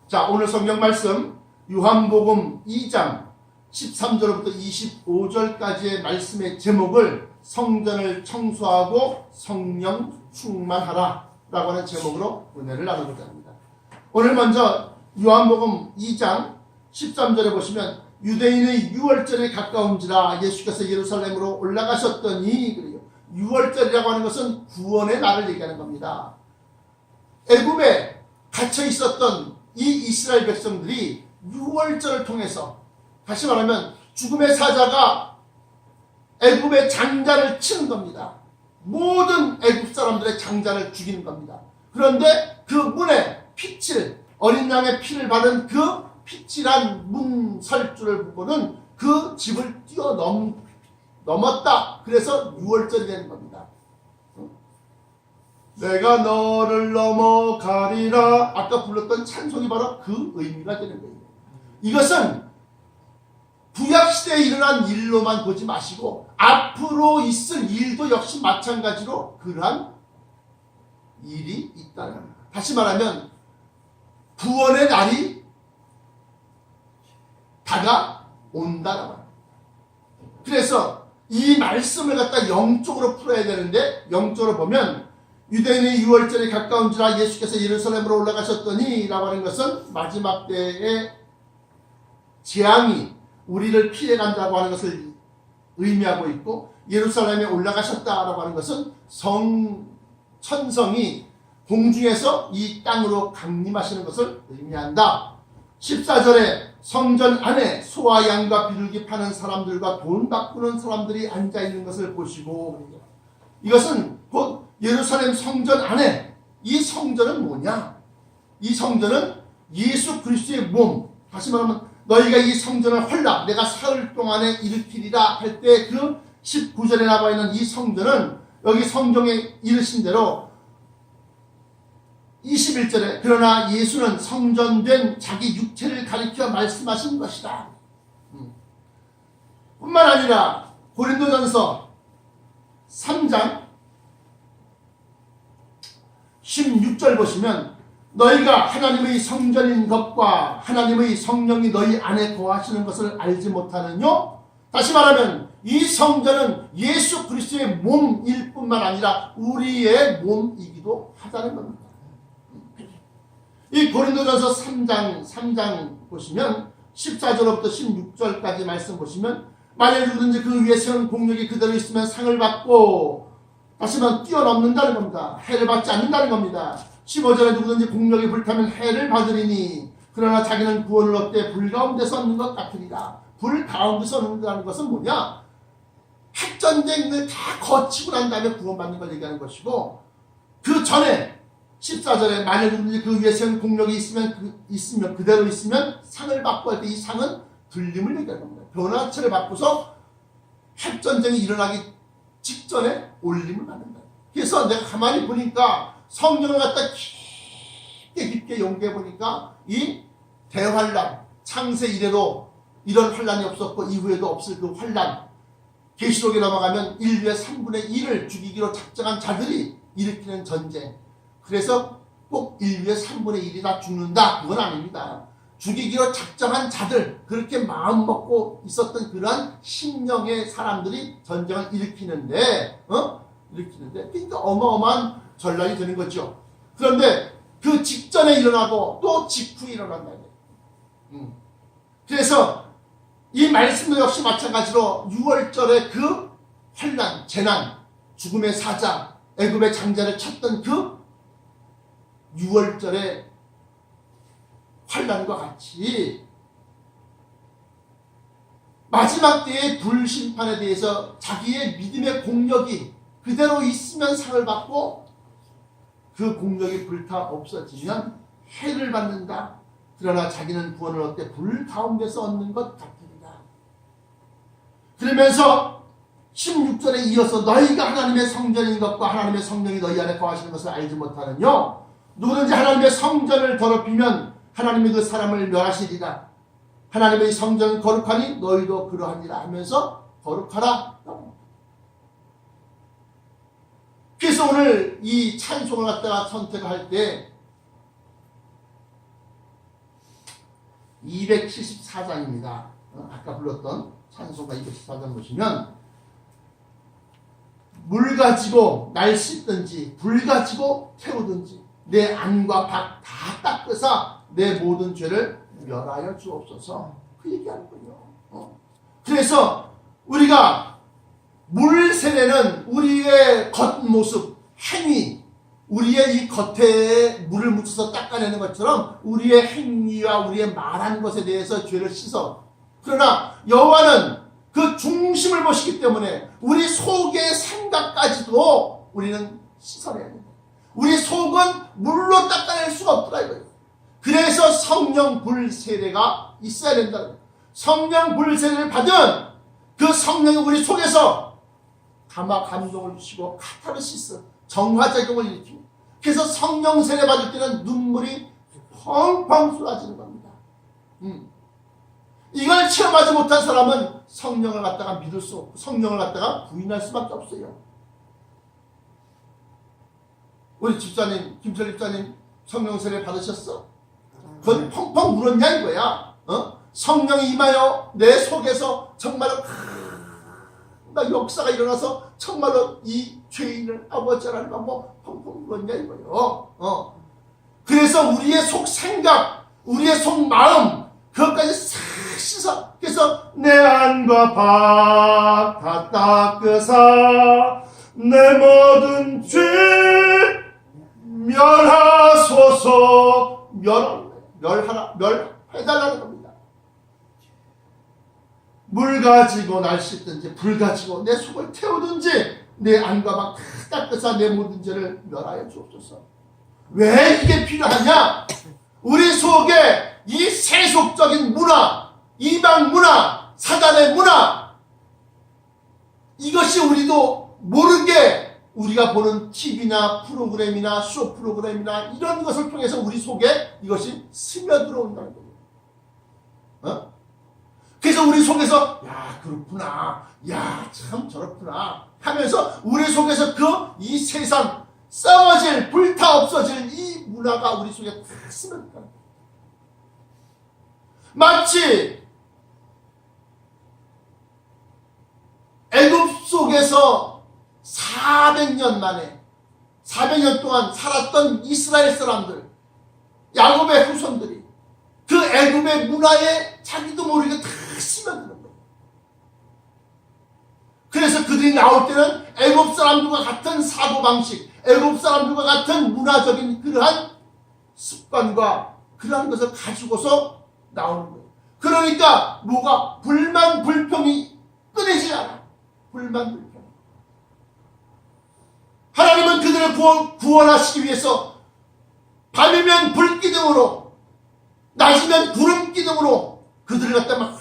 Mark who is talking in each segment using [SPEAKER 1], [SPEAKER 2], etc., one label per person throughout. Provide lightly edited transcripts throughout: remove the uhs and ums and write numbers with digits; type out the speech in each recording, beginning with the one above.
[SPEAKER 1] 자, 오늘 성경 말씀 요한복음 2장 13절부터 25절까지의 말씀의 제목을 성전을 청소하고 성령 충만하라 라고 하는 제목으로 은혜를 나누고자 합니다. 오늘 먼저 요한복음 2장 13절에 보시면 유대인의 유월절에 가까운지라 예수께서 예루살렘으로 올라가셨더니, 그래요. 유월절이라고 하는 것은 구원의 날을 얘기하는 겁니다. 애굽에 갇혀 있었던 이 이스라엘 백성들이 유월절을 통해서, 다시 말하면 죽음의 사자가 애굽의 장자를 치는 겁니다. 모든 애굽 사람들의 장자를 죽이는 겁니다. 그런데 그 문에 피칠, 어린 양의 피를 바른 그 피칠한 문설주를 보고는 그 집을 넘었다. 그래서 유월절이 되는 겁니다. 내가 너를 넘어가리라. 아까 불렀던 찬송이 바로 그 의미가 되는 거예요. 이것은 구약시대에 일어난 일로만 보지 마시고 앞으로 있을 일도 역시 마찬가지로 그러한 일이 있다는 겁니다. 다시 말하면 구원의 날이 다가온다는 말입니다. 그래서 이 말씀을 갖다 영적으로 풀어야 되는데, 영적으로 보면 유대인의 유월절에 가까운지라 예수께서 예루살렘으로 올라가셨더니 라고 하는 것은 마지막 때의 재앙이 우리를 피해간다고 하는 것을 의미하고 있고, 예루살렘에 올라가셨다라고 하는 것은 천성이 공중에서 이 땅으로 강림하시는 것을 의미한다. 14절에 성전 안에 소와 양과 비둘기 파는 사람들과 돈 바꾸는 사람들이 앉아있는 것을 보시고, 이것은 곧 예루살렘 성전 안에, 이 성전은 뭐냐? 이 성전은 예수 그리스도의 몸, 다시 말하면 너희가 이 성전을 헐라 내가 사흘 동안에 일으키리라 할 때 그 19절에 나와 있는 이 성전은 여기 성경에 이르신 대로 21절에 그러나 예수는 성전된 자기 육체를 가리켜 말씀하신 것이다. 뿐만 아니라 고린도전서 3장 16절 보시면 너희가 하나님의 성전인 것과 하나님의 성령이 너희 안에 거하시는 것을 알지 못하느뇨? 다시 말하면 이 성전은 예수 그리스도의 몸일 뿐만 아니라 우리의 몸이기도 하다는 겁니다. 이 고린도전서 3장 보시면 14절부터 16절까지 말씀 보시면 만일 누구든지 그 위에 세운 공력이 그대로 있으면 상을 받고, 다시 말하면 뛰어넘는다는 겁니다. 해를 받지 않는다는 겁니다. 15절에 누구든지 공력이 불타면 해를 받으리니 그러나 자기는 구원을 얻되 불 가운데 섰는 것 같으리라. 불 가운데 섰는다는 것은 뭐냐? 핵전쟁을 다 거치고 난 다음에 구원받는 걸 얘기하는 것이고, 그 전에 14절에 만일 누구든지 그 위에 세운 공력이 있으면 그대로 있으면 상을 받고 할 때 이 상은 들림을 얘기하는 겁니다. 변화체를 바꾸서 핵전쟁이 일어나기 직전에 올림을 받는다. 그래서 내가 가만히 보니까 성경을 갖다 깊게 연구해 보니까 이 대환란, 창세 이래로 이런 환란이 없었고 이후에도 없을 그 환란, 계시록에 넘어가면 인류의 3분의 1을 죽이기로 작정한 자들이 일으키는 전쟁. 그래서 꼭 인류의 3분의 1이 다 죽는다, 그건 아닙니다. 죽이기로 작정한 자들, 그렇게 마음먹고 있었던 그러한 심령의 사람들이 전쟁을 일으키는데 그러니까 어마어마한 전란이 되는 거죠. 그런데 그 직전에 일어나고 또 직후에 일어난다. 그래서 이 말씀도 역시 마찬가지로 6월절에 그 환난, 재난, 죽음의 사자, 애굽의 장자를 쳤던 그 6월절의 환난과 같이 마지막 때의 불심판에 대해서 자기의 믿음의 공력이 그대로 있으면 상을 받고 그 공력이 불타 없어지면 해를 받는다. 그러나 자기는 구원을 얻되 불 가운데서 얻는 것 같으리라. 그러면서 16절에 이어서 너희가 하나님의 성전인 것과 하나님의 성령이 너희 안에 거하시는 것을 알지 못하느뇨? 누구든지 하나님의 성전을 더럽히면 하나님이 그 사람을 멸하시리라. 하나님의 성전은 거룩하니 너희도 그러하니라 하면서 거룩하라. 그래서 오늘 이 찬송을 갖다가 선택할 때 274장입니다. 아까 불렀던 찬송가 274장 보시면 물 가지고 날 씻든지 불 가지고 태우든지 내 안과 밖 다 닦으사 내 모든 죄를 멸하여 주옵소서. 그 얘기하는 거예요. 그래서 우리가 물 세례는 우리의 겉모습, 행위, 우리의 이 겉에 물을 묻혀서 닦아내는 것처럼 우리의 행위와 우리의 말하는 것에 대해서 죄를 씻어. 그러나 여호와는 그 중심을 보시기 때문에 우리 속의 생각까지도 우리는 씻어내야 된다. 우리 속은 물로 닦아낼 수가 없더라 이거예요. 그래서 성령 불 세례가 있어야 된다. 성령 불 세례를 받으면 그 성령이 우리 속에서 감동을 주시고 카타르시스, 정화작용을 일으킵니다. 그래서 성령 세례 받을 때는 눈물이 펑펑 쏟아지는 겁니다. 이걸 체험하지 못한 사람은 성령을 갖다가 믿을 수 없고 성령을 갖다가 부인할 수밖에 없어요. 우리 집사님, 김철 집사님 성령 세례 받으셨어? 그건 펑펑 울었냐 이거야. 성령이 임하여 내 속에서 정말로 나 역사가 일어나서 정말로 이 죄인을 아버지 하나님 뭐 펑펑 울었냐 이거요. 그래서 우리의 속 생각, 우리의 속 마음 그것까지 싹 씻어. 그래서 내 안과 밖 다 닦으사 내 모든 죄 멸하소서. 멸해달라는 겁니다. 물 가지고 날 씻든지 불 가지고 내 속을 태우든지 내 안과 밖 다 닦으사 내 모든 죄를 멸하여 주옵소서. 왜 이게 필요하냐? 우리 속에 이 세속적인 문화, 이방 문화, 사단의 문화, 이것이 우리도 모르게 우리가 보는 TV나 프로그램이나 쇼 프로그램이나 이런 것을 통해서 우리 속에 이것이 스며들어온다는 거예요. 그래서 우리 속에서 야 그렇구나, 야 참 저렇구나 하면서 우리 속에서 이 세상 썩어질, 불타 없어질 이 문화가 우리 속에 다 스며든다는 거예요. 마치 애굽 속에서 400년 만에 400년 동안 살았던 이스라엘 사람들, 야곱의 후손들이 그 애굽의 문화에 자기도 모르게 다 스며드는 거예요. 그래서 그들이 나올 때는 애굽 사람들과 같은 사고방식, 애굽 사람들과 같은 문화적인 그러한 습관과 그러한 것을 가지고서 나오는 거예요. 그러니까 뭐가 불만 불평이 끊이지 않아. 불만 불평. 하나님은 그들을 구원하시기 위해서 밤이면 불기둥으로 낮이면 구름기둥으로 그들을 갖다 막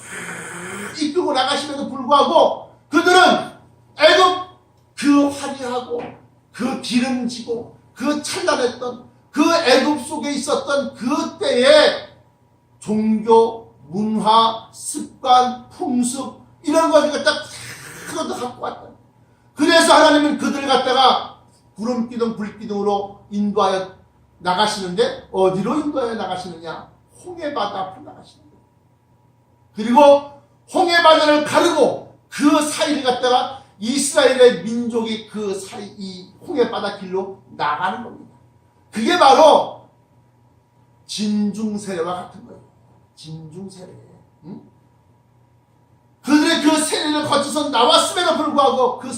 [SPEAKER 1] 이끌고 나가심에도 불구하고 그들은 애굽 그 화려하고 그 기름지고 그 찬란했던 그 애굽 속에 있었던 그 때의 종교, 문화, 습관, 풍습 이런 것을 갖다 그것도 갖고 왔다. 그래서 하나님은 그들을 갖다가 구름기둥, 불기둥으로 인도하여 나가시는데 어디로 인도하여 나가시느냐? 홍해바다 앞으로 나가시는 거예요. 그리고 홍해바다를 가르고 그 사이를 갖다가 이스라엘의 민족이 그 사이 이 홍해바다 길로 나가는 겁니다. 그게 바로 진중세례와 같은 거예요. 진중세례. 그들의 그 세례를 거쳐서 나왔음에도 불구하고 그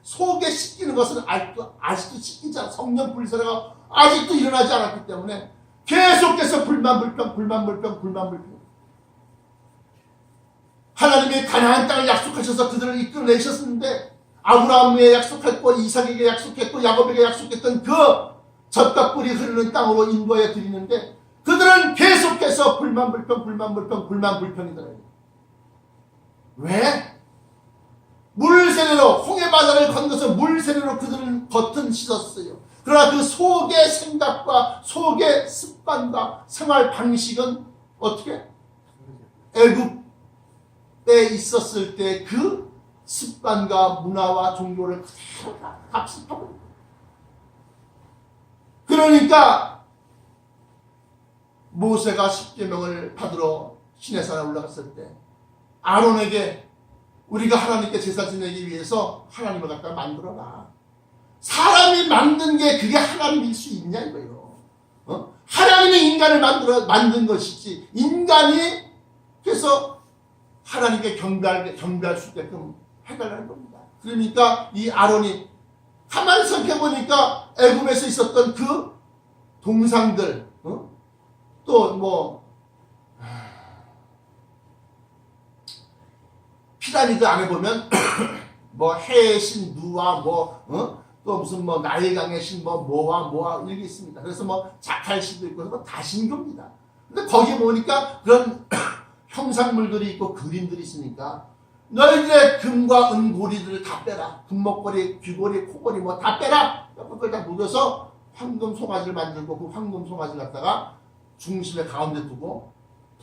[SPEAKER 1] 속에 씻기는 것은 아직도 씻기지 않아. 성령 불세례가 아직도 일어나지 않았기 때문에 계속해서 불만불평. 하나님이 가나안 땅을 약속하셔서 그들을 이끌어내셨는데 아브라함에 약속했고 이삭에게 약속했고 야곱에게 약속했던 그 젖과 꿀이 흐르는 땅으로 인도하여 드리는데 그들은 계속해서 불만불평이더라고요. 왜? 물세례로 홍해바다를 건너서 물세례로 그들은 겉은 씻었어요. 그러나 그 속의 생각과 속의 습관과 생활 방식은 어떻게? 애굽에 있었을 때 그 습관과 문화와 종교를 그대로 학습하고 있는 거예요. 그러니까 모세가 십계명을 받으러 시내산에 올라갔을 때 아론에게 우리가 하나님께 제사 지내기 위해서 하나님을 갖다 만들어라. 사람이 만든 게 그게 하나님일 수 있냐 이거예요. 하나님이 인간을 만든 것이지 인간이 그래서 하나님께 경배할 수 있게끔 해달라는 겁니다. 그러니까 이 아론이 가만히 생각해 보니까 애굽에서 있었던 그 동상들, 또 뭐 피라미드 안에 보면 뭐 해의 신 누와 또 무슨 뭐 나일강의 신 뭐와 이렇게 있습니다. 그래서 뭐 자칼신도 있고 뭐 다 신교입니다. 근데 거기 보니까 그런 형상물들이 있고 그림들이 있으니까 너희들의 금과 은고리들을 다 빼라. 금목걸이, 귀걸이, 코걸이 뭐 다 빼라. 그걸 다 녹여서 황금 송아지를 만들고 그 황금 송아지를 갖다가 중심에 가운데 두고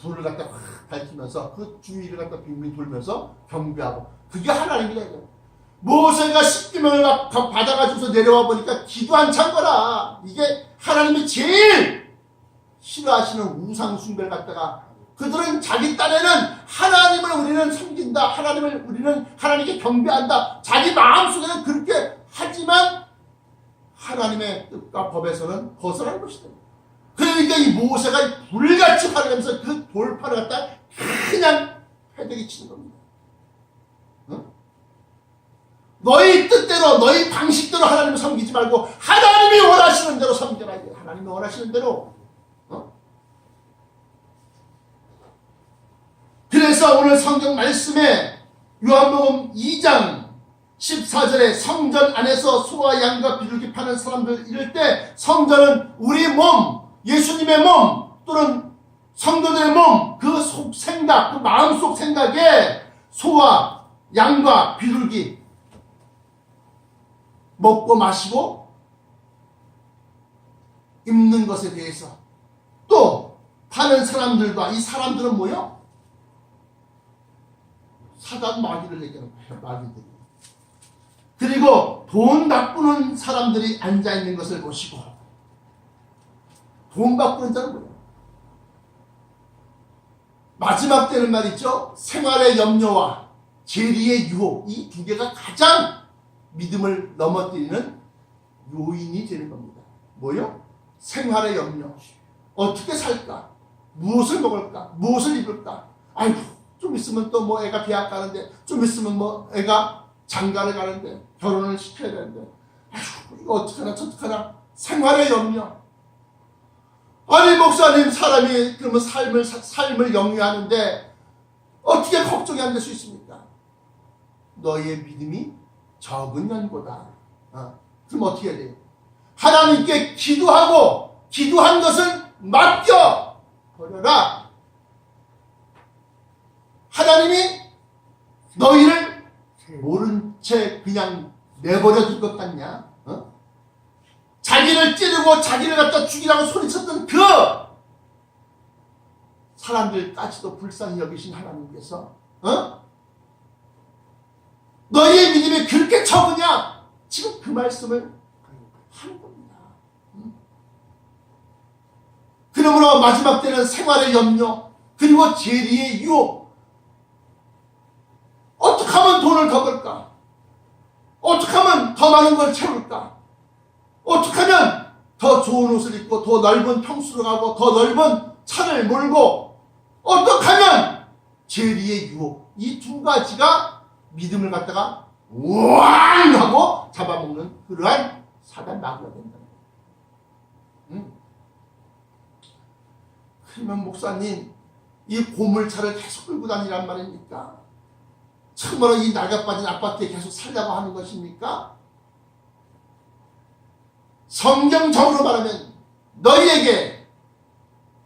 [SPEAKER 1] 불을 갖다 확 밝히면서 그 주위를 갖다 빙빙 돌면서 경배하고 그게 하나님이다. 모세가 십계명을 받아가지고서 내려와 보니까 기도 안 찬 거라. 이게 하나님이 제일 싫어하시는 우상 숭배를 갖다가 그들은 자기 딴에는 하나님을 우리는 섬긴다. 하나님을 우리는 하나님께 경배한다. 자기 마음속에는 그렇게 하지만 하나님의 뜻과 법에서는 벗어난 것이다. 그러니까 이 모세가 불같이 화를 내면서 그 돌판을 갖다 그냥 패대기 치는 겁니다. 너희 뜻대로 너희 방식대로 하나님을 섬기지 말고 하나님이 원하시는 대로 섬겨라. 하나님이 원하시는 대로. 그래서 오늘 성경 말씀에 요한복음 2장 14절에 성전 안에서 소와 양과 비둘기 파는 사람들 이럴 때 성전은 우리 몸, 예수님의 몸 또는 성도들의 몸, 그 속 생각, 그 마음속 생각에 소와 양과 비둘기 먹고 마시고 입는 것에 대해서 또 파는 사람들과 이 사람들은 뭐요? 사단 마귀를 얘기하는 거예요. 마귀들이. 그리고 돈 바꾸는 사람들이 앉아있는 것을 보시고 돈 바꾸는 자는 뭐예요? 마지막 때는 말이죠. 생활의 염려와 재리의 유혹 이 두 개가 가장 믿음을 넘어뜨리는 요인이 되는 겁니다. 뭐요? 생활의 염려. 어떻게 살까? 무엇을 먹을까? 무엇을 입을까? 아이고 좀 있으면 또 뭐 애가 대학 가는데 좀 있으면 뭐 애가 장가를 가는데 결혼을 시켜야 되는데 아이고 이거 어떡하나 저떡하나 생활의 염려. 아니 목사님 사람이 그러면 삶을 영위하는데 어떻게 걱정이 안 될 수 있습니까? 너희의 믿음이 적은 연고다. 그럼 어떻게 해야 돼요? 하나님께 기도하고 기도한 것을 맡겨 버려라. 하나님이 너희를 모른 채 그냥 내버려 둘 것 같냐? 자기를 찌르고 자기를 갖다 죽이라고 소리쳤던 그 사람들까지도 불쌍히 여기신 하나님께서 너희의 믿음이 그렇게 적으냐? 지금 그 말씀을 하는 겁니다. 그러므로 마지막 때는 생활의 염려 그리고 재리의 유혹. 어떻게 하면 돈을 더 벌까? 어떻게 하면 더 많은 걸 채울까? 어떻게 하면 더 좋은 옷을 입고 더 넓은 평수로 가고 더 넓은 차를 몰고 어떻게 하면 재리의 유혹 이 두 가지가 믿음을 갖다가 왕 하고 잡아먹는 그러한 사단 마귀가 된다. 그러면 목사님 이 고물차를 계속 끌고 다니란 말입니까? 참으로 이 낡아빠진 아파트에 계속 살려고 하는 것입니까? 성경적으로 말하면 너희에게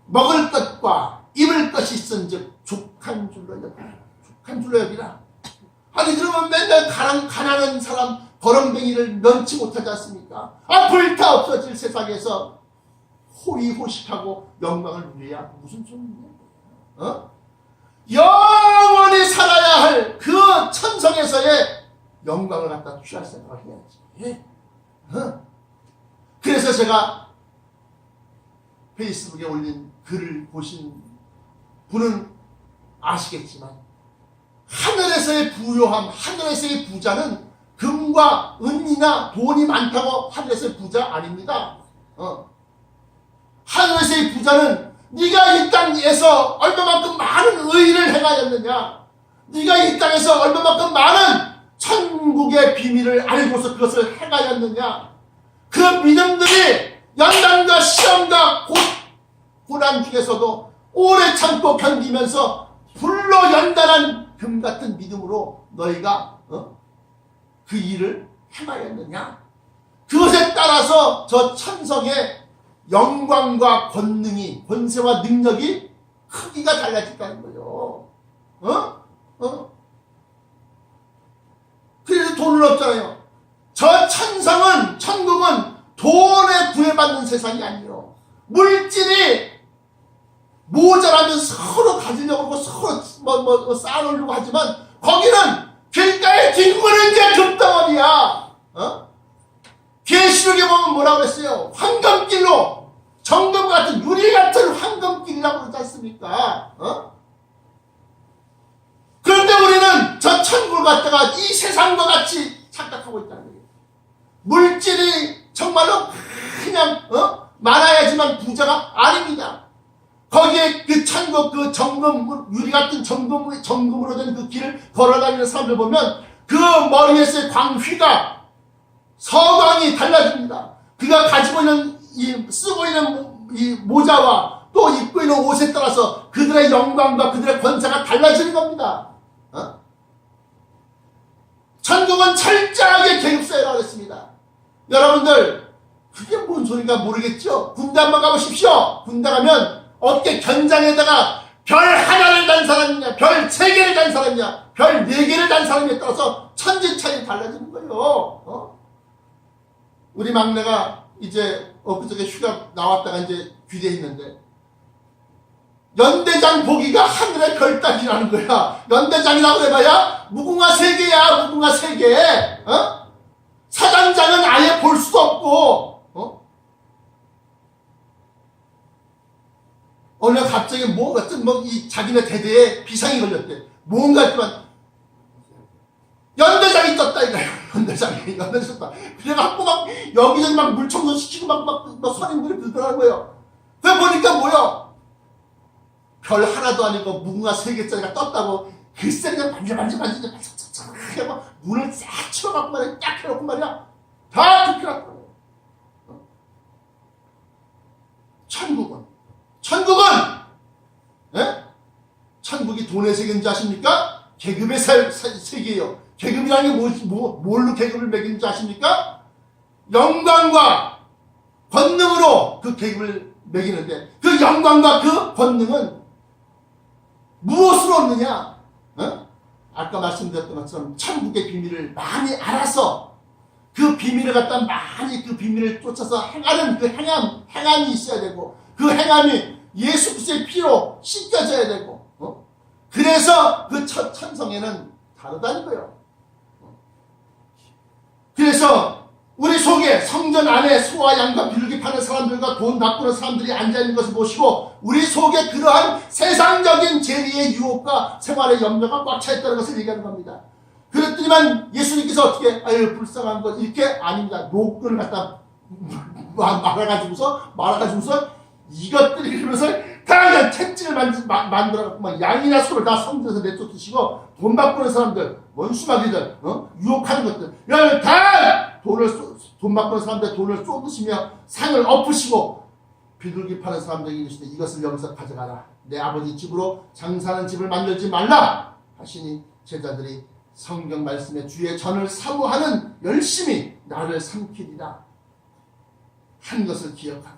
[SPEAKER 1] 먹을 것과 입을 것이 있은즉 족한 줄로 여기라. 아니 그러면 맨날 가난한 사람 버렁뱅이를 면치 못하지 않습니까? 불타 없어질 세상에서 호의호식하고 영광을 누려야 무슨 소리냐? 영원히 살아야 할 그 천성에서의 영광을 갖다 취할 생각을 해야지. 그래서 제가 페이스북에 올린 글을 보신 분은 아시겠지만 하늘에서의 부요함, 하늘에서의 부자는 금과 은이나 돈이 많다고 하늘에서의 부자 아닙니다. 하늘에서의 부자는 네가 이 땅에서 얼마만큼 많은 의를 행하였느냐, 네가 이 땅에서 얼마만큼 많은 천국의 비밀을 알고서 그것을 행하였느냐, 그 믿음들이 연단과 시험과 고난 중에서도 오래 참고 견디면서 불로 연단한 금같은 믿음으로 너희가 그 일을 행하였느냐, 그것에 따라서 저 천성의 영광과 권능이, 권세와 능력이 크기가 달라졌다는 거예요. 그래서 돈은 없잖아요. 저 천국은 돈에 구애받는 세상이 아니에요. 물질이 모자라면 서로 가지려고 하고 서로 쌓아놓으려고 하지만 거기는 길가에 뒹구는 게 금덩어리야. 계시록에 보면 뭐라고 했어요? 황금길로, 정금 같은, 유리 같은 황금길이라고 그러지 않습니까? 그런데 우리는 저 천국을 갖다가 이 세상과 같이 착각하고 있다는 거예요. 물질이 정말로 그냥 많아야지만 부자가 아닙니다. 거기에 그 천국, 그 정금, 유리 같은 정금으로 된 그 길을 걸어다니는 사람들 보면 그 머리에서의 광휘가, 서광이 달라집니다. 그가 가지고 있는, 쓰고 있는 이 모자와 또 입고 있는 옷에 따라서 그들의 영광과 그들의 권세가 달라지는 겁니다. 천국은 철저하게 계급사회라고 했습니다. 여러분들, 그게 뭔 소리인가 모르겠죠? 군대 한번 가보십시오. 군대 가면 어깨 견장에다가 별 하나를 단 사람이냐, 별 3개를 단 사람이냐, 별 4개를 단 사람에 따라서 천지 차이 달라지는 거예요. 우리 막내가 이제 엊그저께 휴가 나왔다가 이제 귀대에 있는데 연대장 보기가 하늘의 별 따기라는 거야. 연대장이라고 해봐야 무궁화 3개야, 무궁화 3개. 사단장은 아예 볼 수도 없고, 어느 날 갑자기 이 자기네 대대에 비상이 걸렸대. 뭔가 했지만, 연대장이 떴다, 이거야. 연대장이 떴다. 그래갖고 여기저기 물청소 시키고 선임들이 그러더라고요. 그래 보니까 뭐야? 별 하나도 아니고 무궁화 3개짜리가 떴다고, 글쎄 그냥 만지만지 눈을 싹 치워갖고 말이야, 딱 해놓고 말이야, 다 그렇게 놨더라고요. 천국이 돈의 세계인지 아십니까? 계급의 세계예요. 계급이라는 게 뭘로 계급을 매기는지 아십니까? 영광과 권능으로 그 계급을 매기는데, 그 영광과 그 권능은 무엇으로 얻느냐? 아까 말씀드렸던 것처럼 천국의 비밀을 많이 알아서 그 비밀을 갖다 많이 그 비밀을 쫓아서 행하는 그 행함이 있어야 되고, 그 행함이 예수 그리스도의 피로 씻겨져야 되고, 그래서 그 천성에는 다르다는 거예요. 그래서 우리 속에 성전 안에 소와 양과 비둘기 파는 사람들과 돈 바꾸는 사람들이 앉아있는 것을 보시고 우리 속에 그러한 세상적인 재리의 유혹과 생활의 염려가 꽉 차 있다는 것을 얘기하는 겁니다. 그랬더니만 예수님께서 어떻게, 아유 불쌍한 것, 이렇게 아닙니다. 노끈을 갖다 말아가지고서 이것들이 그러면서 다 그냥 채찍을 만들어갖고 양이나 소를 다 성전에서 내쫓으시고 돈 바꾸는 사람들, 원수마귀들, 유혹하는 것들, 이걸 다 돈 바꾸는 사람들 돈을 쏟으시며 상을 엎으시고 비둘기 파는 사람들에게 이르시되 이것을 여기서 가져가라. 내 아버지 집으로 장사하는 집을 만들지 말라 하시니 제자들이 성경 말씀에 주의 전을 사모하는 열심히 나를 삼키리라 한 것을 기억하더라.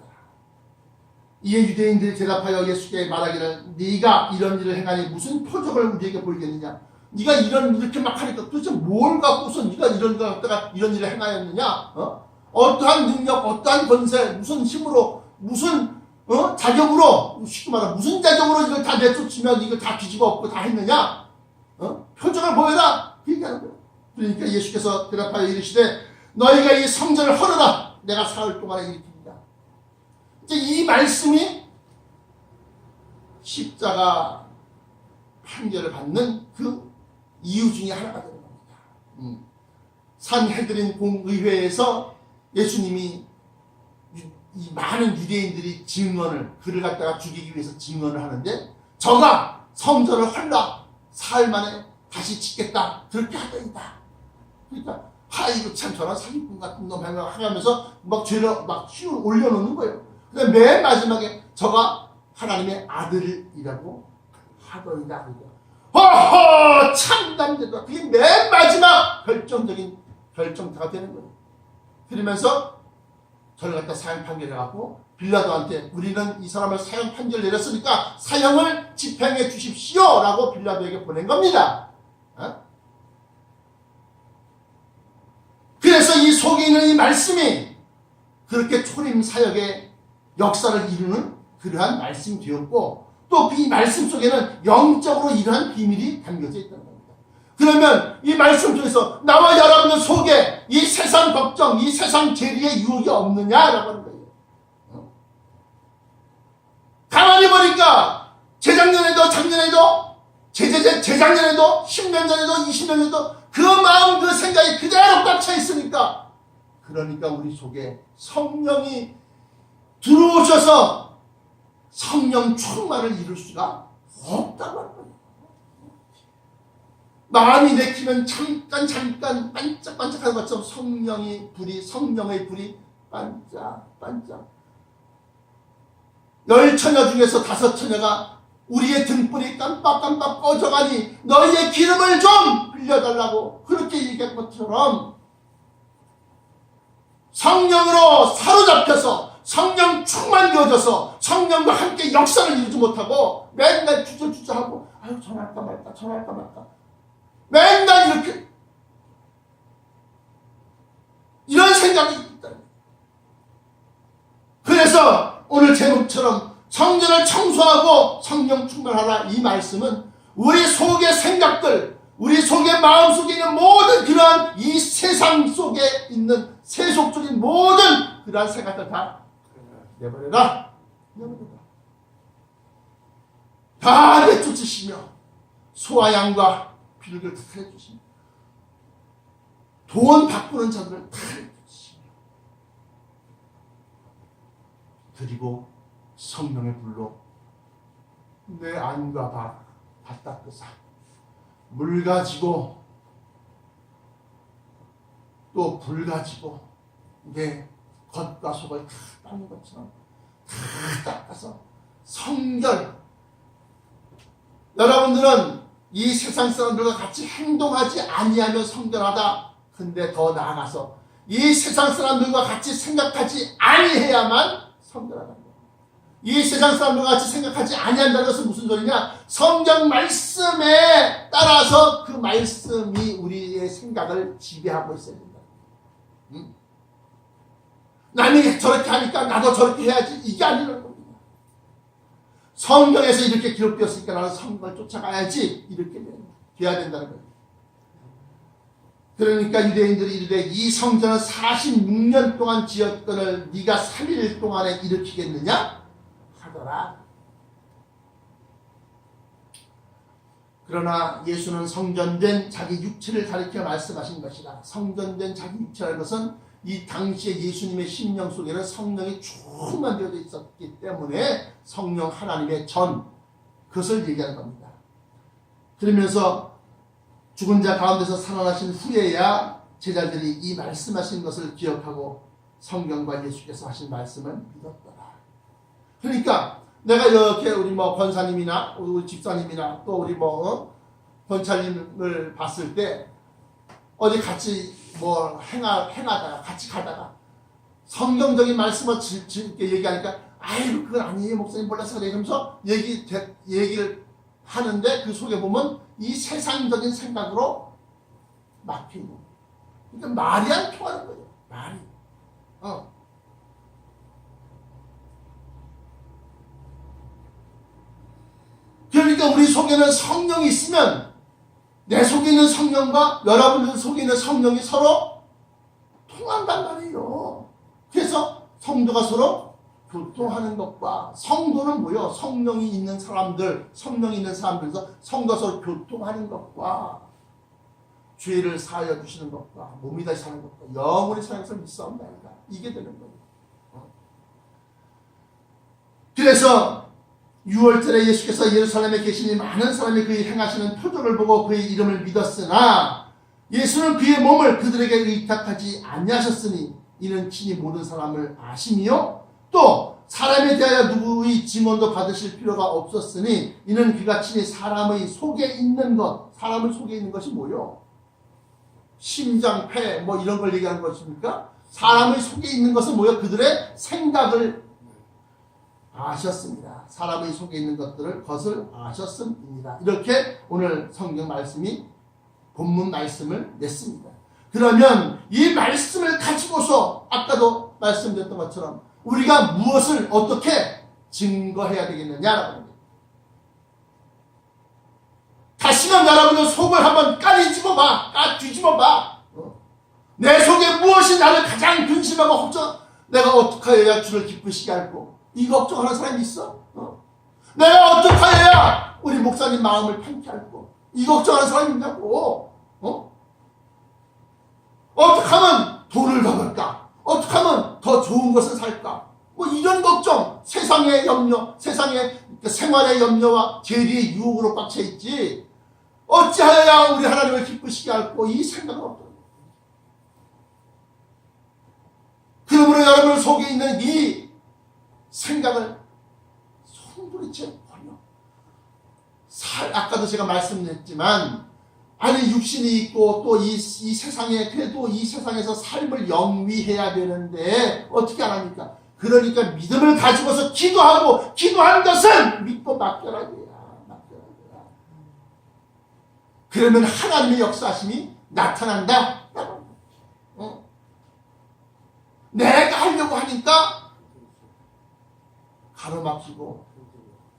[SPEAKER 1] 이에 유대인들이 대답하여 예수께 말하기를 네가 이런 일을 행하니 무슨 표적을 우리에게 보이겠느냐? 네가 이렇게 막 하니까 도대체 뭘 갖고서 네가 이런 일을 행하였느냐? 어떠한 능력, 어떠한 권세, 무슨 힘으로, 무슨 자격으로, 쉽게 말하면 무슨 자격으로 이걸 다 내쫓으면 이걸 다 뒤집어 엎고 다 했느냐? 표적을 보여라! 그 얘기하는 거예요. 그러니까 예수께서 대답하여 이르시되 너희가 이 성전을 헐어라! 내가 사흘 동안에 일으킵니다. 이 말씀이 십자가 판결을 받는 그 이유 중에 하나가 되는 겁니다. 산헤드린 공의회에서 예수님이 이 많은 유대인들이 증언을, 그를 갖다가 죽이기 위해서 증언을 하는데, 저가 성전을 헐라 사흘 만에 다시 짓겠다 그렇게 하더이다. 그러니까 이거 참 저런 사기꾼 같은 놈 하면서 막 죄를 막 올려놓는 거예요. 그다음에 맨 마지막에 저가 하나님의 아들이라고 하더이다. 허허 참담되다. 그게 맨 마지막 결정적인 결정타가 되는 거예요. 그러면서 저를 갖다 사형 판결해갖고 빌라도한테 우리는 이 사람을 사형 판결 내렸으니까 사형을 집행해 주십시오 라고 빌라도에게 보낸 겁니다. 그래서 이 속에 있는 이 말씀이 그렇게 초림 사역의 역사를 이루는 그러한 말씀이 되었고, 또 이 말씀 속에는 영적으로 이러한 비밀이 담겨져 있다는 겁니다. 그러면 이 말씀 중에서 나와 여러분들 속에 이 세상 걱정, 이 세상 재리의 유혹이 없느냐라고 하는 거예요. 가만히 보니까 재작년에도 작년에도 재작년에도 10년 전에도 20년 전에도 그 마음 그 생각이 그대로 꽉차 있으니까, 그러니까 우리 속에 성령이 들어오셔서 성령 충만을 이룰 수가 없다고 하는 거예요. 마음이 내키면 잠깐 반짝반짝하는 것처럼 성령의 불이 반짝반짝. 10처녀 중에서 5처녀가 우리의 등불이 깜빡깜빡 꺼져가니 너희의 기름을 좀 빌려달라고 그렇게 얘기한 것처럼, 성령으로 사로잡혀서 성령 충만되어져서 성령과 함께 역사를 이루지 못하고 맨날 주저주저하고 전할까 말까 맨날 이렇게 이런 생각이 있다. 그래서 오늘 제목처럼 성전을 청소하고 성령 충만하라, 이 말씀은 우리 속의 생각들, 우리 속의 마음속에 있는 모든 그러한 이 세상 속에 있는 세속적인 모든 그러한 생각들 다 내버려라. 다 내쫓으시며 소와 양과 비둘기를 다 해주시며 돈 바꾸는 자들을 다 해주시며, 그리고 성령의 불로 내 안과 밭 닦으사 물 가지고 또 불 가지고 내 겉과 속을 다 닦는 것처럼 다 닦아서 성결. 여러분들은 이 세상 사람들과 같이 행동하지 아니하면 성결하다. 근데 더 나아가서 이 세상 사람들과 같이 생각하지 아니해야만 성결하다. 이 세상 사람들과 같이 생각하지 아니한다는 것은 무슨 소리냐? 성경 말씀에 따라서 그 말씀이 우리의 생각을 지배하고 있어야 된다. 남이 저렇게 하니까 나도 저렇게 해야지, 이게 아니라는 겁니다. 성경에서 이렇게 기록되었으니까 나는 성경을 쫓아가야지, 이렇게 돼야 된다는 거예요. 그러니까 유대인들이 이르되 이 성전은 46년 동안 지었거늘 네가 3일 동안에 일으키겠느냐 하더라. 그러나 예수는 성전된 자기 육체를 가리켜 말씀하신 것이다. 성전된 자기 육체라는 것은 이 당시에 예수님의 심령 속에는 성령이 충만되어 있었기 때문에 성령 하나님의 전, 그것을 얘기하는 겁니다. 그러면서 죽은 자 가운데서 살아나신 후에야 제자들이 이 말씀하신 것을 기억하고 성경과 예수께서 하신 말씀을 믿었더라. 그러니까 내가 이렇게 우리 권사님이나 우리 집사님이나 또 우리 권찰님을 봤을 때 어디 같이 행하다가 같이 가다가 성경적인 말씀을 이렇게 얘기하니까 아이고 그건 아니에요 목사님 몰라서 그래 이러면서 얘기를 하는데 그 속에 보면 이 세상적인 생각으로 막혀있는 거예요. 그러니까 말이 안 통하는 거예요. 말이. 그러니까 우리 속에는 성령이 있으면 내 속에 있는 성령과 여러분들 속에 있는 성령이 서로 통한단 말이에요. 그래서 성도가 서로 교통하는 것과 성도는 뭐요? 성령이 있는 사람들, 성령이 있는 사람들에서 성도서 교통하는 것과 죄를 사하여 주시는 것과 몸이 다시 사는 것과 영원히 사는 것을 믿사옵나이다. 이게 되는 거예요. 그래서 6월절에 예수께서 예루살렘에 계시니 많은 사람이 그의 행하시는 표적을 보고 그의 이름을 믿었으나 예수는 그의 몸을 그들에게 의탁하지 아니하셨으니 이는 친히 모든 사람을 아심이요 또 사람에 대하여 누구의 증언도 받으실 필요가 없었으니 이는 그가 친히 사람의 속에 있는 것, 사람의 속에 있는 것이 뭐요? 심장, 폐 뭐 이런 걸 얘기하는 것입니까? 사람의 속에 있는 것은 뭐요? 그들의 생각을 아셨습니다. 사람의 속에 있는 것을 아셨습니다. 이렇게 오늘 성경 말씀이 본문 말씀을 냈습니다. 그러면 이 말씀을 가지고서 아까도 말씀드렸던 것처럼 우리가 무엇을 어떻게 증거해야 되겠느냐라고 합니다. 다시금 여러분의 속을 한번 뒤집어봐. 내 속에 무엇이 나를 가장 근심하고 걱정, 내가 어떻게 해야 주를 기쁘시게 할고 이 걱정하는 사람이 있어? 내가 어떻게 해야 우리 목사님 마음을 편케 할고 이 걱정하는 사람이 있냐고. 어떻게 하면 돈을 더 벌까? 어떻게 하면 더 좋은 것을 살까? 뭐 이런 걱정, 세상의 염려, 세상의 생활의 염려와 재리의 유혹으로 꽉차 있지. 어찌하여야 우리 하나님을 기쁘시게 할고 이 생각은 없더라고요. 그러므로 여러분 속에 있는 이 생각을 손도리째 버려. 아까도 제가 말씀드렸지만 안에 육신이 있고 또 이 세상에 그래도 이 세상에서 삶을 영위해야 되는데 어떻게 안 합니까? 그러니까 믿음을 가지고서 기도하고 기도한 것은 믿고 맡겨라 돼요. 그러면 하나님의 역사심이 나타난다. 내가 하려고 하니까 가로막히고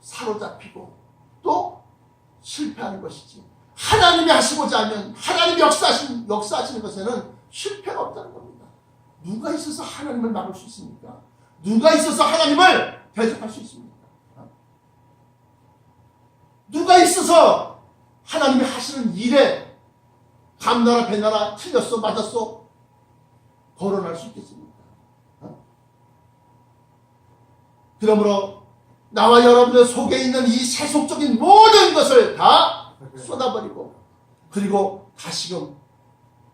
[SPEAKER 1] 사로잡히고 또 실패하는 것이지. 하나님이 하시고자 하면 하나님이 역사하시는 것에는 실패가 없다는 겁니다. 누가 있어서 하나님을 막을 수 있습니까? 누가 있어서 하나님을 대적할 수 있습니까? 누가 있어서 하나님이 하시는 일에 감나라 배나라 틀렸어 맞았어 거론할 수 있겠습니까? 그러므로 나와 여러분의 속에 있는 이 세속적인 모든 것을 다 쏟아버리고 그리고 다시금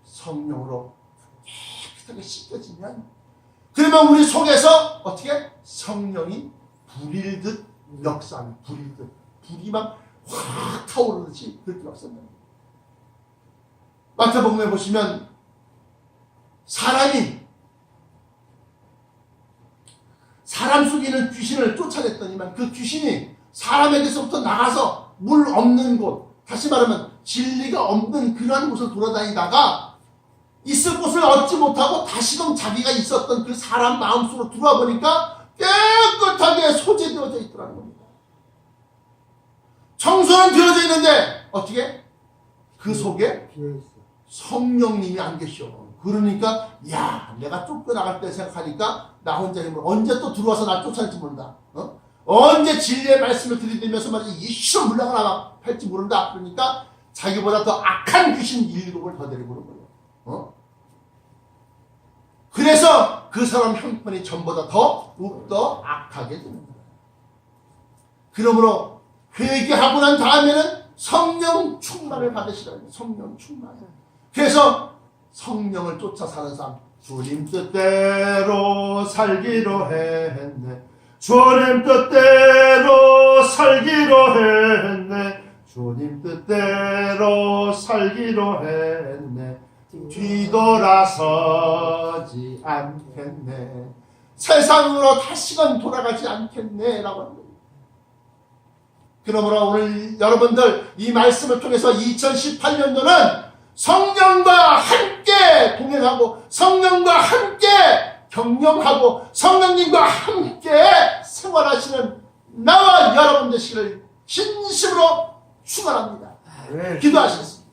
[SPEAKER 1] 성령으로 깨끗하게 씻겨지면 그러면 우리 속에서 어떻게 성령이 불일 듯 역사하는 불일 듯 불이 막 확 타오르듯이 그렇게 역사합니다. 마태복음에 보시면 사람 속에 있는 귀신을 쫓아냈더니만 그 귀신이 사람에게서부터 나가서 물 없는 곳, 다시 말하면 진리가 없는 그러한 곳을 돌아다니다가 있을 곳을 얻지 못하고 다시금 자기가 있었던 그 사람 마음속으로 들어와 보니까 깨끗하게 소재되어져 있더라는 겁니다. 청소는 되어져 있는데 어떻게? 그 속에 성령님이 안 계셔. 그러니까 내가 쫓겨나갈 때 생각하니까 나 혼자 힘으로 언제 또 들어와서 나 쫓아낼지 모른다. 언제 진리의 말씀을 들이대면서 말이지 이슈 물러가 나가 할지 모른다. 그러니까 자기보다 더 악한 귀신 7을 더 데리고 오는 거예요. 그래서 그 사람 형편이 전보다 더욱더 악하게 되는 거예요. 그러므로 회개하고 난 다음에는 성령 충만을 받으시라는 거예요. 성령 충만. 그래서 성령을 쫓아 사는 사람, 주님 뜻대로 살기로 했네. 주님 뜻대로 살기로 했네. 주님 뜻대로 살기로 했네. 뒤돌아서지 않겠네. 세상으로 다시금 돌아가지 않겠네 라고 합니다. 그러므로 오늘 여러분들 이 말씀을 통해서 2018년도는 성령과 함께 동행하고 성령과 함께 경영하고 성령님과 함께 생활하시는 나와 여러분 되시기를 진심으로 축원합니다. 기도하시겠습니다.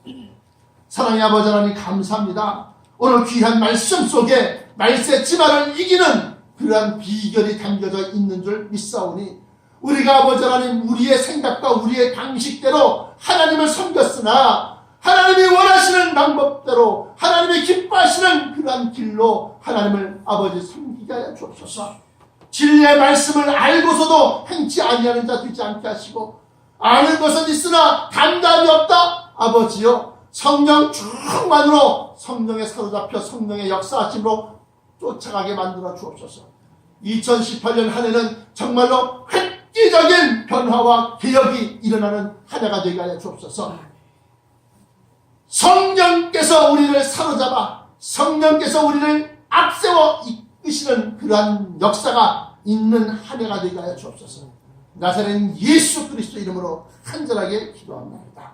[SPEAKER 1] 사랑의 아버지 하나님 감사합니다. 오늘 귀한 말씀 속에 말세 지마를 이기는 그러한 비결이 담겨져 있는 줄 믿사오니 우리가 아버지 하나님 우리의 생각과 우리의 방식대로 하나님을 섬겼으나 하나님이 원하시는 방법대로 하나님이 기뻐하시는 그러한 길로 하나님을 아버지 섬기게 하여 주옵소서. 진리의 말씀을 알고서도 행치 아니하는 자 되지 않게 하시고 아는 것은 있으나 감당이 없다. 아버지여 성령 충만으로 성령에 사로잡혀 성령의 역사하심으로 쫓아가게 만들어 주옵소서. 2018년 한 해는 정말로 획기적인 변화와 개혁이 일어나는 한 해가 되게 하여 주옵소서. 성령께서 우리를 사로잡아 성령께서 우리를 앞세워 이끄시는 그러한 역사가 있는 한 해가 되게 하여 주옵소서. 나사렛 예수 그리스도 이름으로 간절하게 기도합니다.